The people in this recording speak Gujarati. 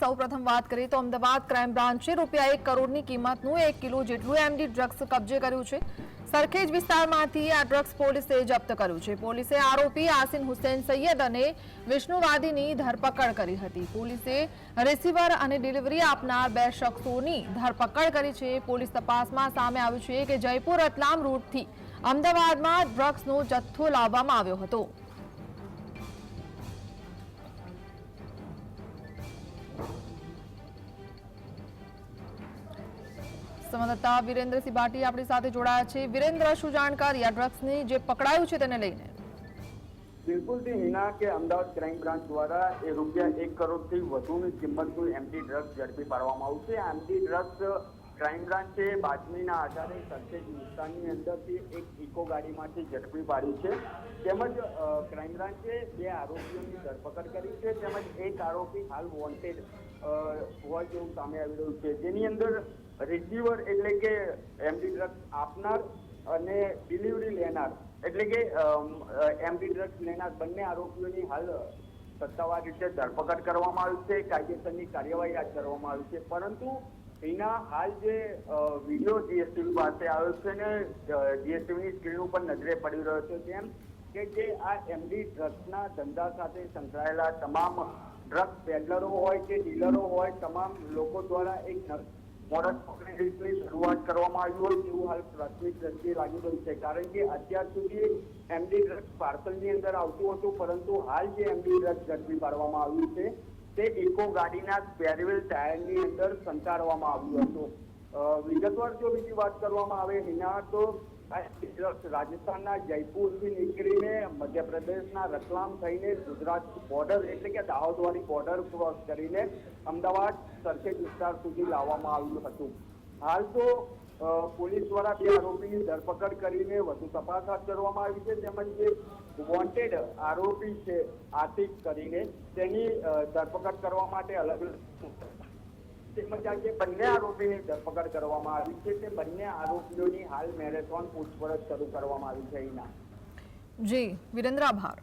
સૌપ્રથમ વાત કરીએ તો અમદાવાદ ક્રાઇમ બ્રાન્ચે ₹1 કરોડની કિંમતનું 1 કિલો જેટલું એમડી ડ્રગ્સ કબજે કર્યું છે। સરખેજ વિસ્તારમાંથી આ ડ્રગ્સ પોલીસે જપ્ત કર્યું છે। પોલીસે આરોપી આસિન હુસૈન સૈયદ અને વિષ્ણુવાદીની ધરપકડ કરી હતી। પોલીસે રિસીવર અને ડિલિવરી આપનાર 2 શખ્સોની ધરપકડ કરી છે। પોલીસ તપાસમાં સામે આવ્યું છે કે જયપુર રતલામ રૂટથી અમદાવાદમાં ડ્રગ્સનો જથ્થો લાવવામાં આવ્યો હતો। સંવાદદાતા વિરેન્દ્રસિંહ ભાટી આપણી સાથે જોડાયા છે। વિરેન્દ્ર, શું જાણકારી આ ડ્રગ્સની જે પકડાયું છે તેને લઈને? બિલકુલ થી હિના કે અમદાવાદ ક્રાઇમ બ્રાન્ચ દ્વારા એ ₹1 કરોડથી વધુની કિંમતનું એમડી ડ્રગ્સ ઝડપી પાડવામાં આવ્યું છે। એમડી ડ્રગ્સ ક્રાઇમ બ્રાન્ચે બાતમીના આધારે સરખેજ વિસ્તારની અંદરથી એક ઇકો ગાડીમાંથી ઝડપી પાડી છે। તેમજ ક્રાઇમ બ્રાન્ચે 2 આરોપીઓની ધરપકડ કરી છે। તેમજ એક આરોપી હાલ વોન્ટેડ હોય તેવું સામે આવી રહ્યું છે, જેની અંદર રિસીવર એટલે કે એમડી ડ્રગ્સ આપનાર અને ડિલિવરી લેનાર એટલે કે એમડી ડ્રગ્સ લેનાર બંને આરોપીઓની હાલ સત્તાવાર રીતે ધરપકડ કરવામાં આવી છે। કાયદેસરની કાર્યવાહી હાથ ધરવામાં આવી છે। પરંતુ એના હાલ જે વિડીયો જીએસટીવી પાસે આવ્યો છે ને જીએસટીવીની સ્ક્રીન ઉપર નજરે પડી રહ્યો છે તેમ કે જે આ એમડી ડ્રગ્સના ધંધા સાથે સંકળાયેલા તમામ ડ્રગ્સ પેડલરો હોય કે ડીલરો હોય, તમામ લોકો દ્વારા એક મોડસ ઓપરેશનની શરૂઆત કરવામાં આવી હોય તેવું હાલ પ્રાથમિક દ્રષ્ટિએ લાગી રહ્યું છે। કારણ કે અત્યાર સુધી એમડી ડ્રગ્સ પાર્સલની અંદર આવતું હતું, પરંતુ હાલ જે એમડી ડ્રગ્સ ઝડપી પાડવામાં આવ્યું છે તે ઇકો ગાડીના સ્પેરવેલ ટાયરની અંદર સંતાડવામાં આવ્યું હતું। વિગતવાર જો બીજી વાત કરવામાં આવે હિના, તો રાજસ્થાનના જયપુરથી નીકળીને મધ્યપ્રદેશના રતલામ થઈને ગુજરાત બોર્ડર એટલે કે દાહોદવાળી બોર્ડર ક્રોસ કરીને અમદાવાદ સરખેજ વિસ્તાર સુધી લાવવામાં આવ્યું હતું। હાલ તો પોલીસ દ્વારા 2 આરોપીની ધરપકડ કરીને વધુ તપાસ હાથ ધરવામાં આવી છે। તેમજ જે વોન્ટેડ આરોપી છે આતિક કરીને તેની ધરપકડ કરવા માટે અલગ તેમજ આજે બંને આરોપીની ધરપકડ કરવામાં આવી છે। તે બંને આરોપીઓની હાલ મેરેથોન પૂછપરછ શરૂ કરવામાં આવી છે। જી વિરેન્દ્ર, આભાર।